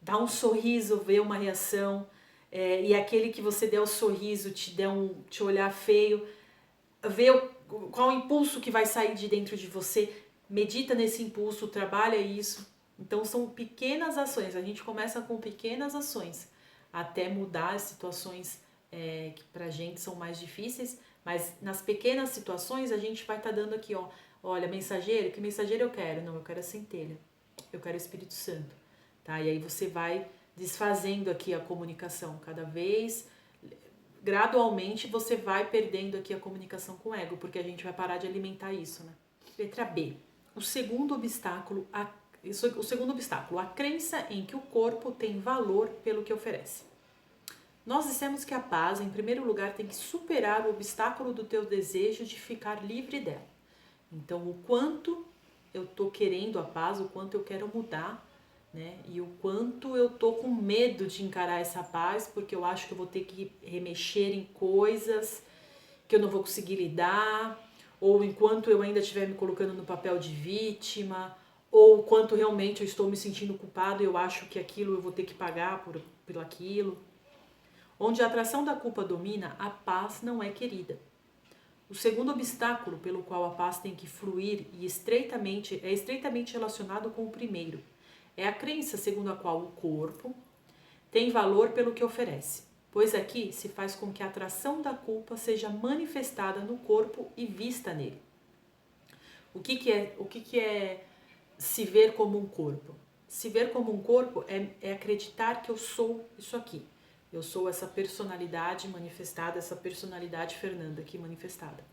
Speaker 1: Dá um sorriso, vê uma reação. E aquele que você der o sorriso, te olhar feio, vê qual o impulso que vai sair de dentro de você. Medita nesse impulso, trabalha isso. Então são pequenas ações, a gente começa com pequenas ações até mudar as situações que pra gente são mais difíceis, mas nas pequenas situações a gente vai estar dando aqui, ó, olha, mensageiro, que mensageiro eu quero? Não, eu quero a centelha, eu quero o Espírito Santo, tá? E aí você vai desfazendo aqui a comunicação, cada vez, gradualmente você vai perdendo aqui a comunicação com o ego, porque a gente vai parar de alimentar isso, né? Letra B, o segundo obstáculo, a crença em que o corpo tem valor pelo que oferece. Nós dissemos que a paz, em primeiro lugar, tem que superar o obstáculo do teu desejo de ficar livre dela. Então, o quanto eu estou querendo a paz, o quanto eu quero mudar, né? E o quanto eu estou com medo de encarar essa paz, porque eu acho que eu vou ter que remexer em coisas que eu não vou conseguir lidar, ou enquanto eu ainda estiver me colocando no papel de vítima, ou quanto realmente eu estou me sentindo culpado e eu acho que aquilo eu vou ter que pagar por aquilo. Onde a atração da culpa domina, a paz não é querida. O segundo obstáculo pelo qual a paz tem que fluir é estreitamente relacionado com o primeiro. É a crença segundo a qual o corpo tem valor pelo que oferece, pois aqui se faz com que a atração da culpa seja manifestada no corpo e vista nele. O que é se ver como um corpo? se ver como um corpo é acreditar que eu sou isso aqui. Eu sou essa personalidade manifestada, essa personalidade Fernanda aqui manifestada.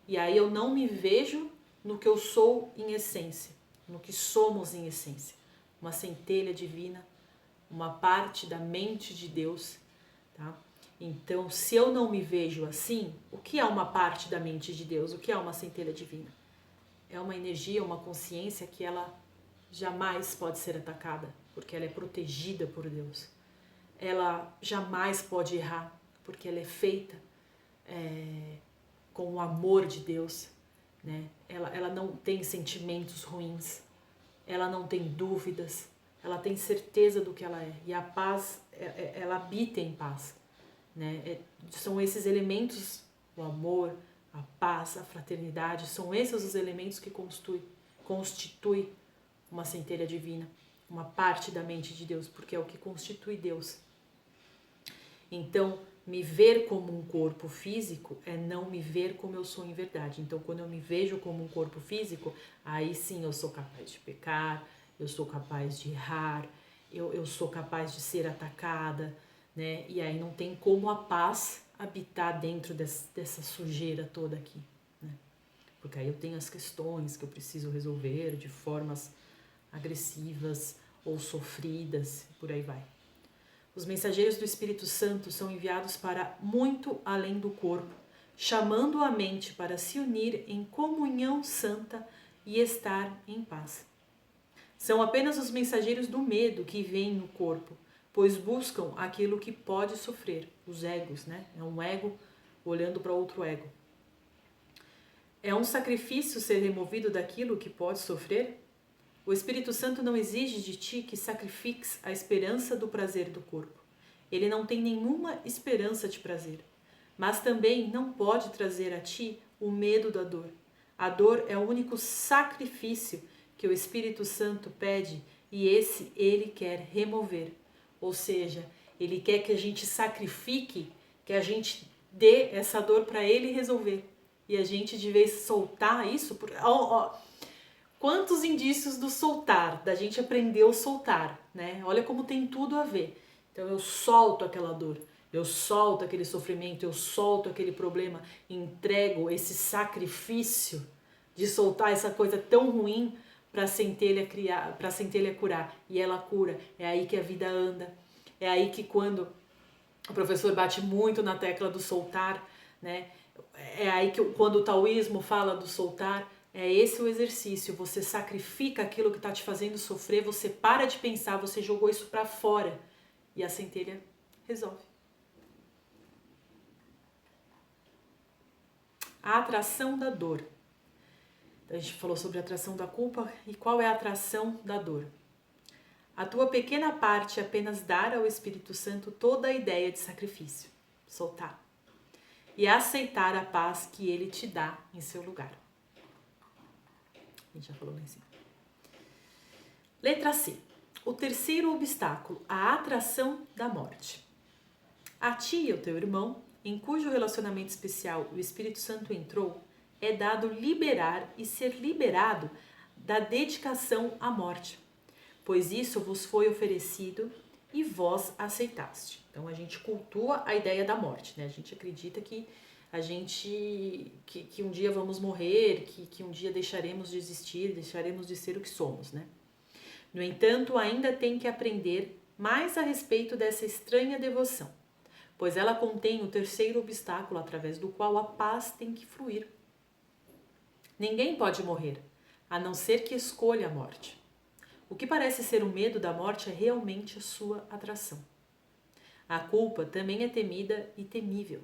Speaker 1: E aí eu não me vejo no que eu sou em essência, no que somos em essência. Uma centelha divina, uma parte da mente de Deus, tá? Então, se eu não me vejo assim, o que é uma parte da mente de Deus? O que é uma centelha divina? É uma energia, uma consciência que ela jamais pode ser atacada, porque ela é protegida por Deus. Ela jamais pode errar, porque ela é feita com o amor de Deus, né? Ela não tem sentimentos ruins, ela não tem dúvidas, ela tem certeza do que ela é. E a paz, ela habita em paz, né? São esses elementos, o amor, a paz, a fraternidade, são esses os elementos que constituem uma centelha divina, uma parte da mente de Deus, porque é o que constitui Deus. Então, me ver como um corpo físico é não me ver como eu sou em verdade. Então, quando eu me vejo como um corpo físico, aí sim eu sou capaz de pecar, eu sou capaz de errar, eu sou capaz de ser atacada, né? E aí não tem como a paz habitar dentro dessa sujeira toda aqui, né? Porque aí eu tenho as questões que eu preciso resolver de formas agressivas ou sofridas, por aí vai. Os mensageiros do Espírito Santo são enviados para muito além do corpo, chamando a mente para se unir em comunhão santa e estar em paz. São apenas os mensageiros do medo que vêm no corpo, pois buscam aquilo que pode sofrer, os egos, né? É um ego olhando para outro ego. É um sacrifício ser removido daquilo que pode sofrer? O Espírito Santo não exige de ti que sacrifiques a esperança do prazer do corpo. Ele não tem nenhuma esperança de prazer. Mas também não pode trazer a ti o medo da dor. A dor é o único sacrifício que o Espírito Santo pede e esse ele quer remover. Ou seja, ele quer que a gente sacrifique, que a gente dê essa dor para ele resolver. E a gente, de vez soltar isso, quantos indícios do soltar, da gente aprender a soltar, né? Olha como tem tudo a ver. Então eu solto aquela dor, eu solto aquele sofrimento, eu solto aquele problema, entrego esse sacrifício de soltar essa coisa tão ruim para a centelha criar, para a centelha curar. E ela cura. É aí que a vida anda. É aí que quando o professor bate muito na tecla do soltar, né? É aí que quando o taoísmo fala do soltar, é esse o exercício. Você sacrifica aquilo que está te fazendo sofrer, você para de pensar, você jogou isso para fora e a centelha resolve. A atração da dor. A gente falou sobre a atração da culpa e qual é a atração da dor. A tua pequena parte é apenas dar ao Espírito Santo toda a ideia de sacrifício, soltar, e aceitar a paz que ele te dá em seu lugar. A gente já falou lá em cima. Letra C. O terceiro obstáculo, a atração da morte. A ti e ao teu irmão, em cujo relacionamento especial o Espírito Santo entrou, é dado liberar e ser liberado da dedicação à morte, pois isso vos foi oferecido e vós aceitaste. Então a gente cultua a ideia da morte, né? A gente acredita que que um dia vamos morrer, que um dia deixaremos de existir, deixaremos de ser o que somos, né? No entanto, ainda tem que aprender mais a respeito dessa estranha devoção, pois ela contém o terceiro obstáculo através do qual a paz tem que fluir. Ninguém pode morrer, a não ser que escolha a morte. O que parece ser o medo da morte é realmente a sua atração. A culpa também é temida e temível.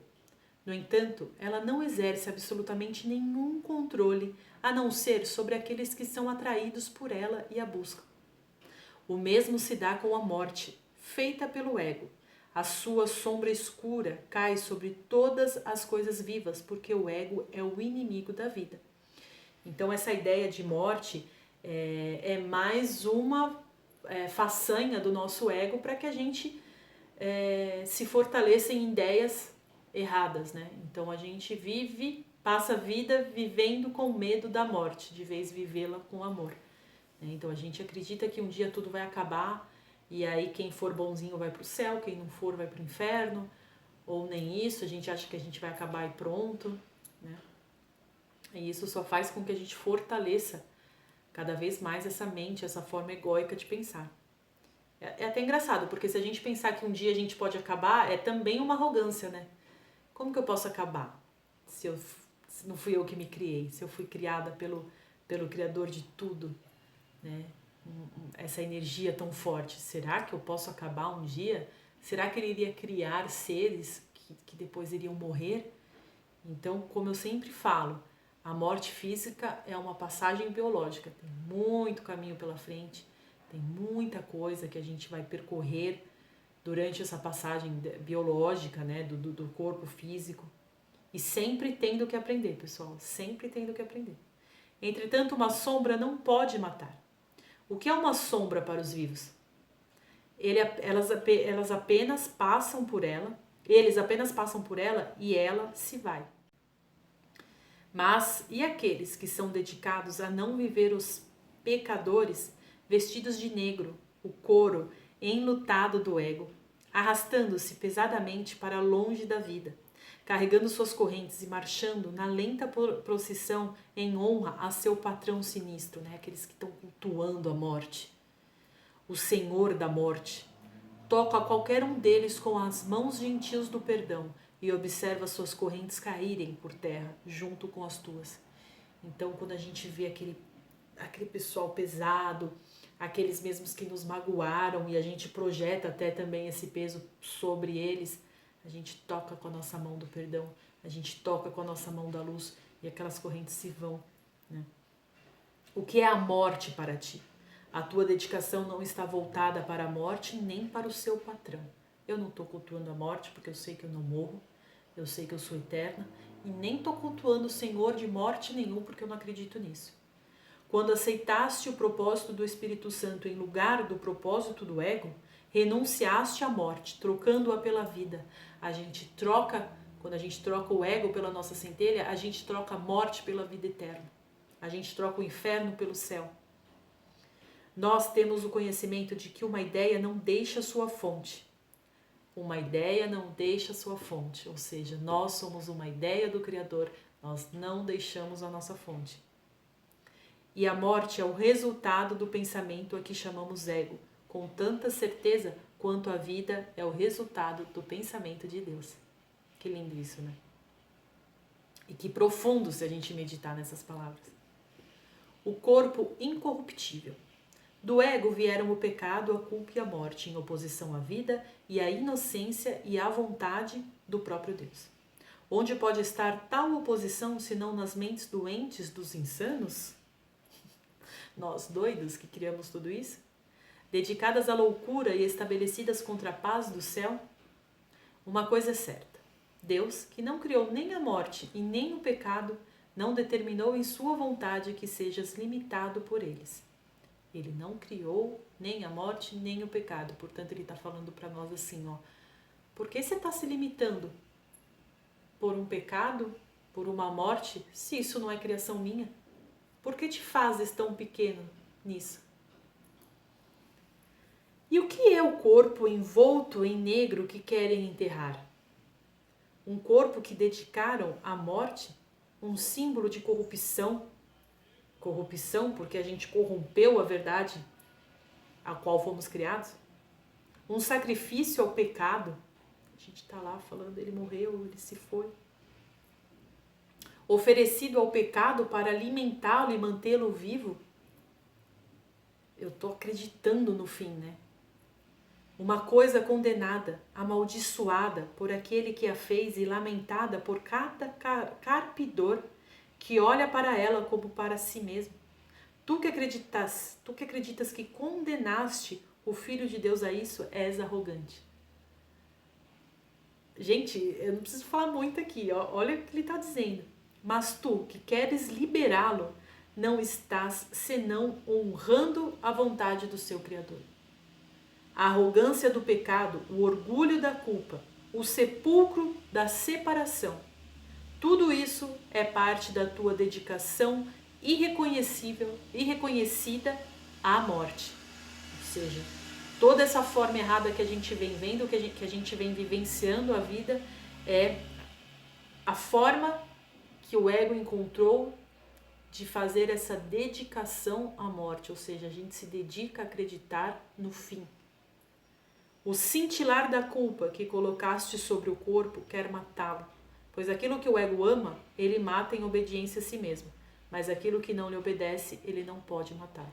Speaker 1: No entanto, ela não exerce absolutamente nenhum controle a não ser sobre aqueles que são atraídos por ela e a buscam. O mesmo se dá com a morte, feita pelo ego. A sua sombra escura cai sobre todas as coisas vivas, porque o ego é o inimigo da vida. Então essa ideia de morte é mais uma façanha do nosso ego para que a gente se fortaleça em ideias erradas, né? Então a gente passa a vida vivendo com medo da morte, de vez vivê-la com amor. né? Então a gente acredita que um dia tudo vai acabar e aí quem for bonzinho vai para o céu, quem não for vai para o inferno, ou nem isso, a gente acha que a gente vai acabar e pronto, né? E isso só faz com que a gente fortaleça cada vez mais essa mente, essa forma egóica de pensar. É até engraçado, porque se a gente pensar que um dia a gente pode acabar, é também uma arrogância, né? Como que eu posso acabar se não fui eu que me criei, se eu fui criada pelo Criador de tudo, né? Essa energia tão forte, será que eu posso acabar um dia? Será que ele iria criar seres que depois iriam morrer? Então, como eu sempre falo, a morte física é uma passagem biológica, tem muito caminho pela frente, tem muita coisa que a gente vai percorrer durante essa passagem biológica, né, do corpo físico, e sempre tendo que aprender, pessoal, sempre tendo que aprender. Entretanto, uma sombra não pode matar. O que é uma sombra para os vivos? Elas apenas passam por ela, eles apenas passam por ela e ela se vai. Mas e aqueles que são dedicados a não viver os pecadores, vestidos de negro, o couro enlutado do ego, arrastando-se pesadamente para longe da vida, carregando suas correntes e marchando na lenta procissão em honra a seu patrão sinistro, né? Aqueles que estão cultuando a morte, o Senhor da morte. Toca a qualquer um deles com as mãos gentis do perdão e observa suas correntes caírem por terra junto com as tuas. Então, quando a gente vê aquele pessoal pesado, aqueles mesmos que nos magoaram e a gente projeta até também esse peso sobre eles, a gente toca com a nossa mão do perdão, a gente toca com a nossa mão da luz e aquelas correntes se vão, né? O que é a morte para ti? A tua dedicação não está voltada para a morte nem para o seu patrão. Eu não estou cultuando a morte porque eu sei que eu não morro, eu sei que eu sou eterna e nem estou cultuando o Senhor de morte nenhum porque eu não acredito nisso. Quando aceitaste o propósito do Espírito Santo em lugar do propósito do ego, renunciaste à morte, trocando-a pela vida. Quando a gente troca o ego pela nossa centelha, a gente troca a morte pela vida eterna. A gente troca o inferno pelo céu. Nós temos o conhecimento de que uma ideia não deixa sua fonte. Uma ideia não deixa sua fonte, ou seja, nós somos uma ideia do Criador, nós não deixamos a nossa fonte. E a morte é o resultado do pensamento a que chamamos ego, com tanta certeza quanto a vida é o resultado do pensamento de Deus. Que lindo isso, né? E que profundo se a gente meditar nessas palavras. O corpo incorruptível. Do ego vieram o pecado, a culpa e a morte, em oposição à vida e à inocência e à vontade do próprio Deus. Onde pode estar tal oposição, senão nas mentes doentes dos insanos? Nós, doidos, que criamos tudo isso? Dedicadas à loucura e estabelecidas contra a paz do céu? Uma coisa é certa. Deus, que não criou nem a morte e nem o pecado, não determinou em sua vontade que sejas limitado por eles. Ele não criou nem a morte, nem o pecado. Portanto, ele está falando para nós assim, ó. Por que você está se limitando por um pecado, por uma morte, se isso não é criação minha? Por que te fazes tão pequeno nisso? E o que é o corpo envolto em negro que querem enterrar? Um corpo que dedicaram à morte? Um símbolo de corrupção? Corrupção porque a gente corrompeu a verdade a qual fomos criados? Um sacrifício ao pecado? A gente está lá falando, ele morreu, ele se foi. Oferecido ao pecado para alimentá-lo e mantê-lo vivo? Eu estou acreditando no fim, né? Uma coisa condenada, amaldiçoada por aquele que a fez e lamentada por cada carpidor que olha para ela como para si mesmo. Tu que acreditas que condenaste o Filho de Deus a isso, és arrogante. Gente, eu não preciso falar muito aqui, ó. Olha o que ele está dizendo. Mas tu que queres liberá-lo, não estás senão honrando a vontade do seu Criador. A arrogância do pecado, o orgulho da culpa, o sepulcro da separação, tudo isso é parte da tua dedicação irreconhecida à morte. Ou seja, toda essa forma errada que a gente vem vendo, que a gente vem vivenciando a vida, é a forma que o ego encontrou de fazer essa dedicação à morte, ou seja, a gente se dedica a acreditar no fim. O cintilar da culpa que colocaste sobre o corpo quer matá-lo, pois aquilo que o ego ama, ele mata em obediência a si mesmo, mas aquilo que não lhe obedece, ele não pode matar.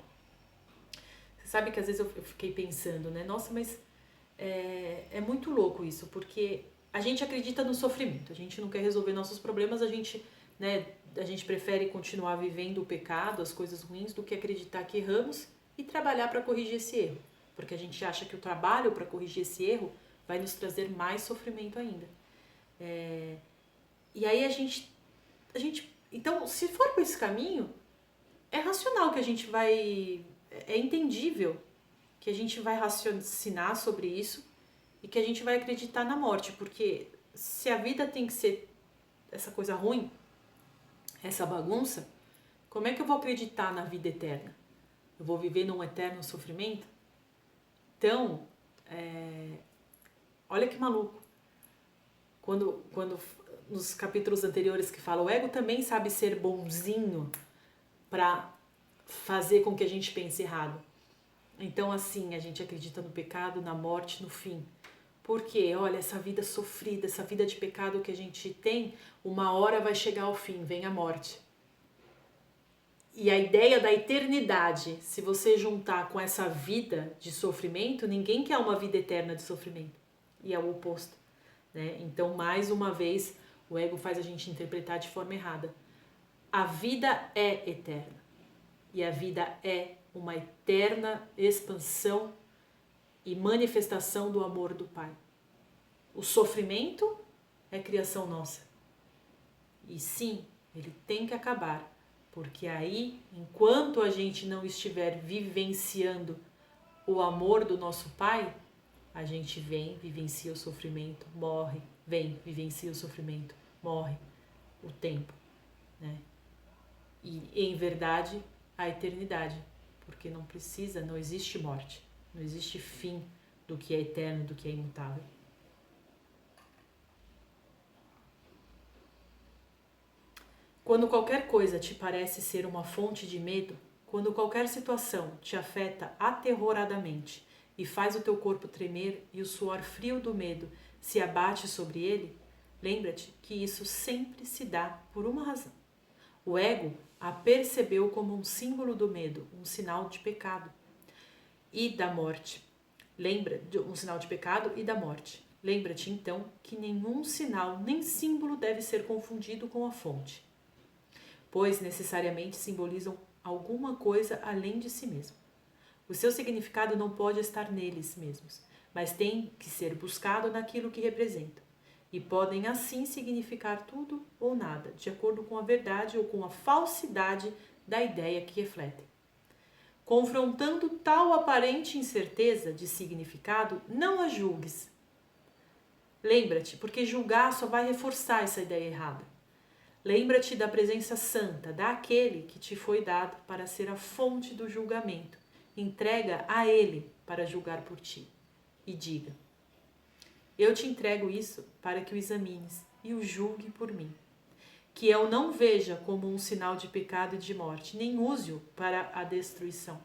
Speaker 1: Você sabe que às vezes eu fiquei pensando, né? Nossa, mas é muito louco isso, porque a gente acredita no sofrimento, a gente não quer resolver nossos problemas, a gente prefere continuar vivendo o pecado, as coisas ruins, do que acreditar que erramos e trabalhar para corrigir esse erro. Porque a gente acha que o trabalho para corrigir esse erro vai nos trazer mais sofrimento ainda. E aí a gente... Então, se for por esse caminho, é racional que a gente vai... É entendível que a gente vai raciocinar sobre isso e que a gente vai acreditar na morte. Porque se a vida tem que ser essa coisa ruim, essa bagunça, como é que eu vou acreditar na vida eterna? Eu vou viver num eterno sofrimento? Então, olha que maluco. Quando nos capítulos anteriores que fala, o ego também sabe ser bonzinho para fazer com que a gente pense errado. Então, assim, a gente acredita no pecado, na morte, no fim. Porque, olha, essa vida sofrida, essa vida de pecado que a gente tem, uma hora vai chegar ao fim, vem a morte. E a ideia da eternidade, se você juntar com essa vida de sofrimento, ninguém quer uma vida eterna de sofrimento. E é o oposto, né? Então, mais uma vez, o ego faz a gente interpretar de forma errada. A vida é eterna. E a vida é uma eterna expansão e manifestação do amor do Pai. O sofrimento é criação nossa. E sim, ele tem que acabar. Porque aí, enquanto a gente não estiver vivenciando o amor do nosso Pai, a gente vem, vivencia o sofrimento, morre, vem, vivencia o sofrimento, morre o tempo, né? E em verdade, a eternidade, porque não existe morte, não existe fim do que é eterno, do que é imutável. Quando qualquer coisa te parece ser uma fonte de medo, quando qualquer situação te afeta aterroradamente e faz o teu corpo tremer e o suor frio do medo se abate sobre ele, lembra-te que isso sempre se dá por uma razão. O ego a percebeu como um símbolo do medo, um sinal de pecado e da morte. Um sinal de pecado e da morte. Lembra-te então que nenhum sinal nem símbolo deve ser confundido com a fonte, pois necessariamente simbolizam alguma coisa além de si mesmo. O seu significado não pode estar neles mesmos, mas tem que ser buscado naquilo que representam, e podem assim significar tudo ou nada, de acordo com a verdade ou com a falsidade da ideia que refletem. Confrontando tal aparente incerteza de significado, não a julgues. Lembra-te, porque julgar só vai reforçar essa ideia errada. Lembra-te da presença santa, daquele que te foi dado para ser a fonte do julgamento. Entrega a ele para julgar por ti. E diga: eu te entrego isso para que o examines e o julgue por mim. Que eu não veja como um sinal de pecado e de morte, nem use-o para a destruição.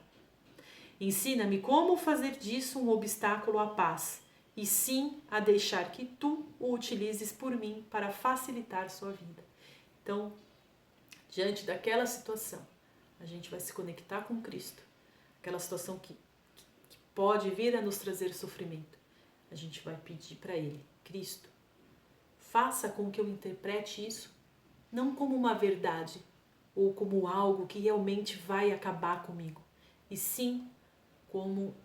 Speaker 1: Ensina-me como fazer disso um obstáculo à paz, e sim a deixar que tu o utilizes por mim para facilitar sua vida. Então, diante daquela situação, a gente vai se conectar com Cristo, aquela situação que pode vir a nos trazer sofrimento. A gente vai pedir para Ele: Cristo, faça com que eu interprete isso não como uma verdade ou como algo que realmente vai acabar comigo, e sim como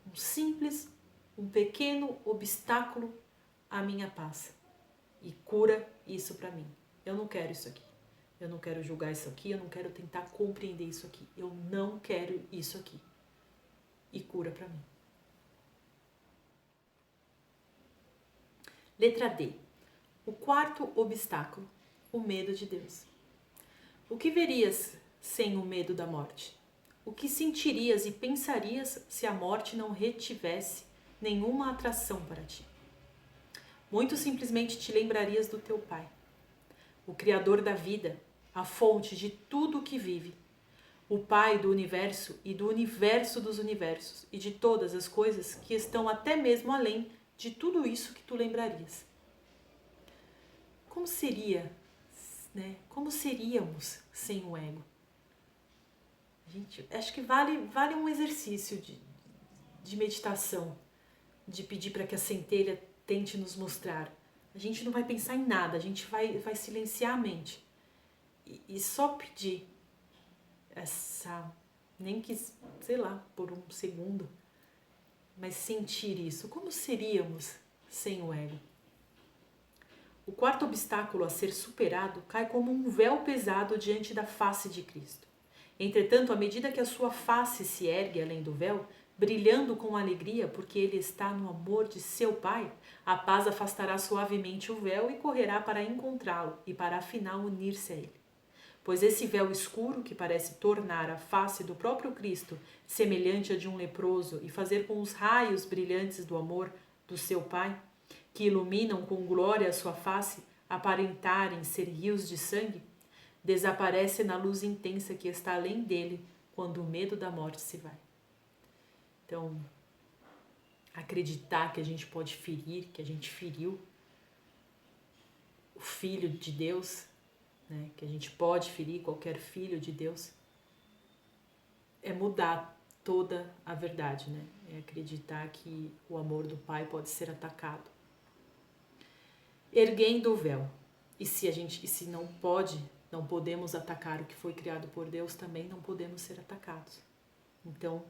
Speaker 1: um pequeno obstáculo à minha paz. E cura isso para mim. Eu não quero isso aqui. Eu não quero julgar isso aqui, eu não quero tentar compreender isso aqui. Eu não quero isso aqui. E cura para mim. Letra D. O quarto obstáculo, o medo de Deus. O que verias sem o medo da morte? O que sentirias e pensarias se a morte não retivesse nenhuma atração para ti? Muito simplesmente te lembrarias do teu Pai, o Criador da vida, a fonte de tudo o que vive, o Pai do universo e do universo dos universos e de todas as coisas que estão até mesmo além de tudo isso que tu lembrarias. Como seria, né? Como seríamos sem o ego? Gente, acho que vale um exercício de meditação, de pedir para que a centelha tente nos mostrar. A gente não vai pensar em nada, a gente vai silenciar a mente e só pedir essa, nem que, sei lá, por um segundo, mas sentir isso. Como seríamos sem o ego? O quarto obstáculo a ser superado cai como um véu pesado diante da face de Cristo. Entretanto, à medida que a sua face se ergue além do véu, brilhando com alegria porque ele está no amor de seu Pai, a paz afastará suavemente o véu e correrá para encontrá-lo e para afinal unir-se a ele. Pois esse véu escuro que parece tornar a face do próprio Cristo semelhante a de um leproso e fazer com os raios brilhantes do amor do seu Pai, que iluminam com glória a sua face, aparentarem ser rios de sangue, desaparece na luz intensa que está além dele quando o medo da morte se vai. Então, acreditar que a gente pode ferir, que a gente feriu o Filho de Deus, né? Que a gente pode ferir qualquer filho de Deus, é mudar toda a verdade, né? É acreditar que o amor do Pai pode ser atacado. Erguendo o véu. E se não podemos atacar o que foi criado por Deus, também não podemos ser atacados. Então,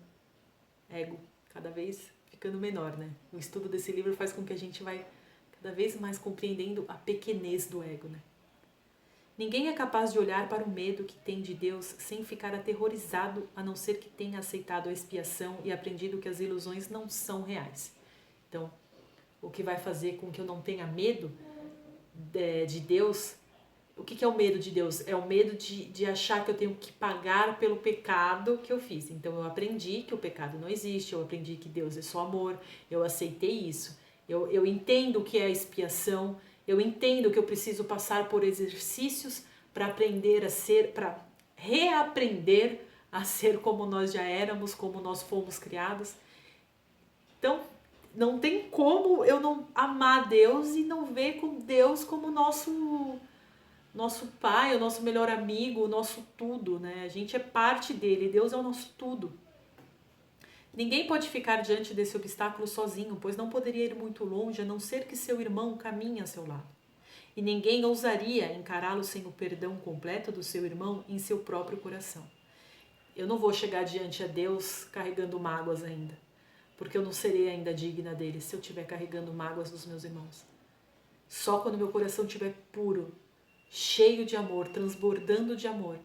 Speaker 1: ego cada vez ficando menor, né? O estudo desse livro faz com que a gente vai cada vez mais compreendendo a pequenez do ego, né? Ninguém é capaz de olhar para o medo que tem de Deus sem ficar aterrorizado, a não ser que tenha aceitado a expiação e aprendido que as ilusões não são reais. Então, o que vai fazer com que eu não tenha medo de Deus? O que é o medo de Deus? É o medo de achar que eu tenho que pagar pelo pecado que eu fiz. Então eu aprendi que o pecado não existe, eu aprendi que Deus é só amor, eu aceitei isso. Eu entendo o que é a expiação, eu entendo que eu preciso passar por exercícios para aprender a ser, para reaprender a ser como nós já éramos, como nós fomos criados. Então, não tem como eu não amar Deus e não ver com Deus como nosso Pai, o nosso melhor amigo, o nosso tudo, né? A gente é parte dele, Deus é o nosso tudo. Ninguém pode ficar diante desse obstáculo sozinho, pois não poderia ir muito longe a não ser que seu irmão caminhe a seu lado. E ninguém ousaria encará-lo sem o perdão completo do seu irmão em seu próprio coração. Eu não vou chegar diante a Deus carregando mágoas ainda, porque eu não serei ainda digna dele se eu estiver carregando mágoas dos meus irmãos. Só quando meu coração estiver puro, cheio de amor, transbordando de amor,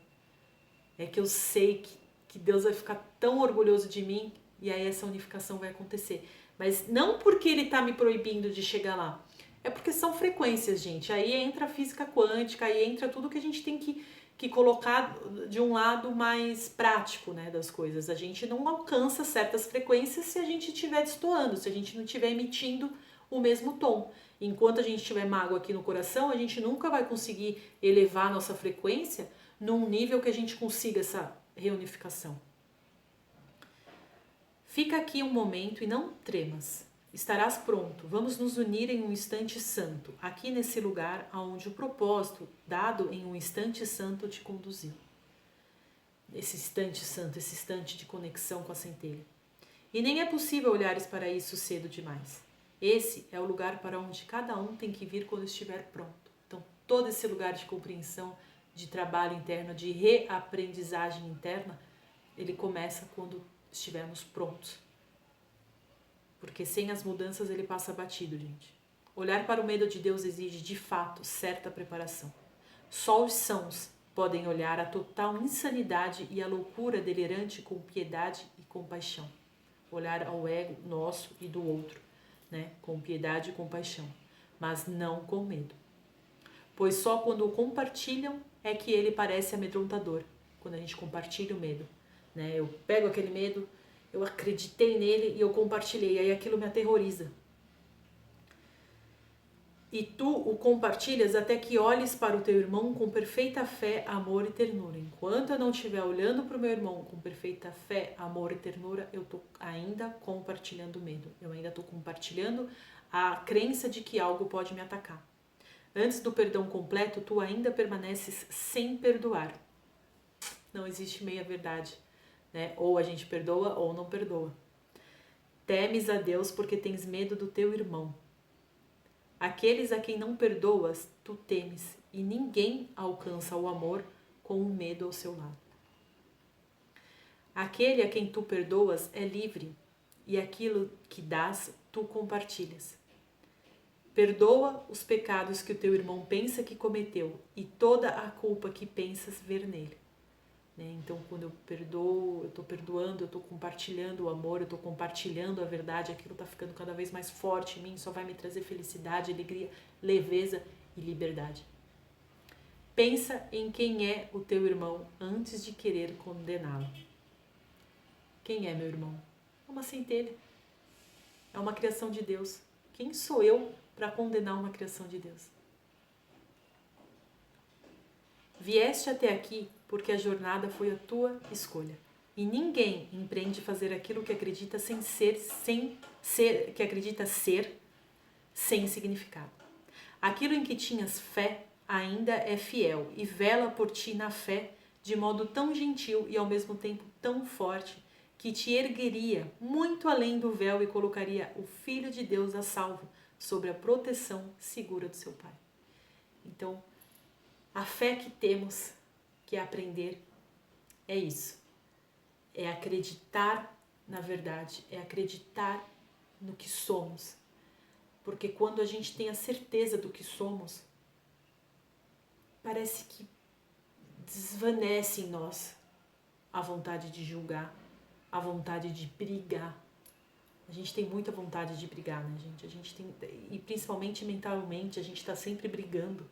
Speaker 1: é que eu sei que Deus vai ficar tão orgulhoso de mim e aí essa unificação vai acontecer. Mas não porque ele está me proibindo de chegar lá, é porque são frequências, gente. Aí entra a física quântica, aí entra tudo que a gente tem que colocar de um lado mais prático, né, das coisas. A gente não alcança certas frequências se a gente estiver destoando, se a gente não estiver emitindo o mesmo tom. Enquanto a gente tiver mágoa aqui no coração, a gente nunca vai conseguir elevar a nossa frequência num nível que a gente consiga essa reunificação. Fica aqui um momento e não tremas. Estarás pronto. Vamos nos unir em um instante santo, aqui nesse lugar aonde o propósito dado em um instante santo te conduziu. Esse instante santo, esse instante de conexão com a centelha. E nem é possível olhares para isso cedo demais. Esse é o lugar para onde cada um tem que vir quando estiver pronto. Então, todo esse lugar de compreensão, de trabalho interno, de reaprendizagem interna, ele começa quando estivermos prontos. Porque sem as mudanças ele passa batido, gente. Olhar para o medo de Deus exige, de fato, certa preparação. Só os sãos podem olhar a total insanidade e a loucura delirante com piedade e compaixão. Olhar ao ego nosso e do outro, né? Com piedade e compaixão, mas não com medo. Pois só quando o compartilham é que ele parece amedrontador, quando a gente compartilha o medo. né? Eu pego aquele medo, eu acreditei nele e eu compartilhei, aí aquilo me aterroriza. E tu o compartilhas até que olhes para o teu irmão com perfeita fé, amor e ternura. Enquanto eu não estiver olhando para o meu irmão com perfeita fé, amor e ternura, eu estou ainda compartilhando medo. Eu ainda estou compartilhando a crença de que algo pode me atacar. Antes do perdão completo, tu ainda permaneces sem perdoar. Não existe meia verdade, né? Ou a gente perdoa ou não perdoa. Temes a Deus porque tens medo do teu irmão. Aqueles a quem não perdoas, tu temes, e ninguém alcança o amor com o medo ao seu lado. Aquele a quem tu perdoas é livre, e aquilo que dás, tu compartilhas. Perdoa os pecados que o teu irmão pensa que cometeu, e toda a culpa que pensas ver nele. Então, quando eu perdoo, eu estou perdoando, eu estou compartilhando o amor, eu estou compartilhando a verdade, aquilo está ficando cada vez mais forte em mim, só vai me trazer felicidade, alegria, leveza e liberdade. Pensa em quem é o teu irmão antes de querer condená-lo. Quem é meu irmão? É uma centelha, é uma criação de Deus. Quem sou eu para condenar uma criação de Deus? Vieste até aqui porque a jornada foi a tua escolha. E ninguém empreende fazer aquilo que acredita ser sem significado. Aquilo em que tinhas fé ainda é fiel e vela por ti na fé de modo tão gentil e ao mesmo tempo tão forte que te ergueria muito além do véu e colocaria o Filho de Deus a salvo sobre a proteção segura do seu Pai. Então, a fé que temos que aprender é isso. É acreditar na verdade, é acreditar no que somos. Porque quando a gente tem a certeza do que somos, parece que desvanece em nós a vontade de julgar, a vontade de brigar. A gente tem muita vontade de brigar, né, gente? A gente tem, e principalmente mentalmente, a gente está sempre brigando,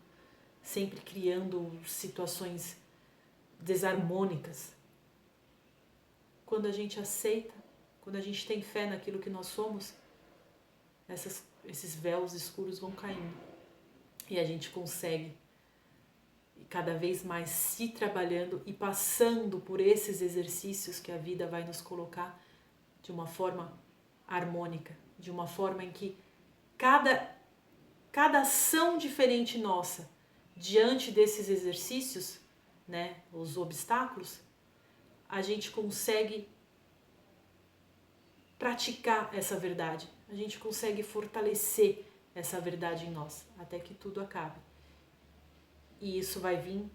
Speaker 1: sempre criando situações desarmônicas. Quando a gente aceita, quando a gente tem fé naquilo que nós somos, esses véus escuros vão caindo e a gente consegue cada vez mais se trabalhando e passando por esses exercícios que a vida vai nos colocar de uma forma harmônica, de uma forma em que cada ação diferente nossa diante desses exercícios, né, os obstáculos, a gente consegue praticar essa verdade, a gente consegue fortalecer essa verdade em nós, até que tudo acabe. E isso vai vir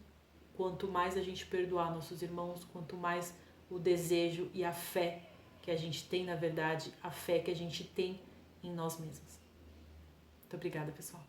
Speaker 1: quanto mais a gente perdoar nossos irmãos, quanto mais o desejo e a fé que a gente tem na verdade, a fé que a gente tem em nós mesmos. Muito obrigada, pessoal.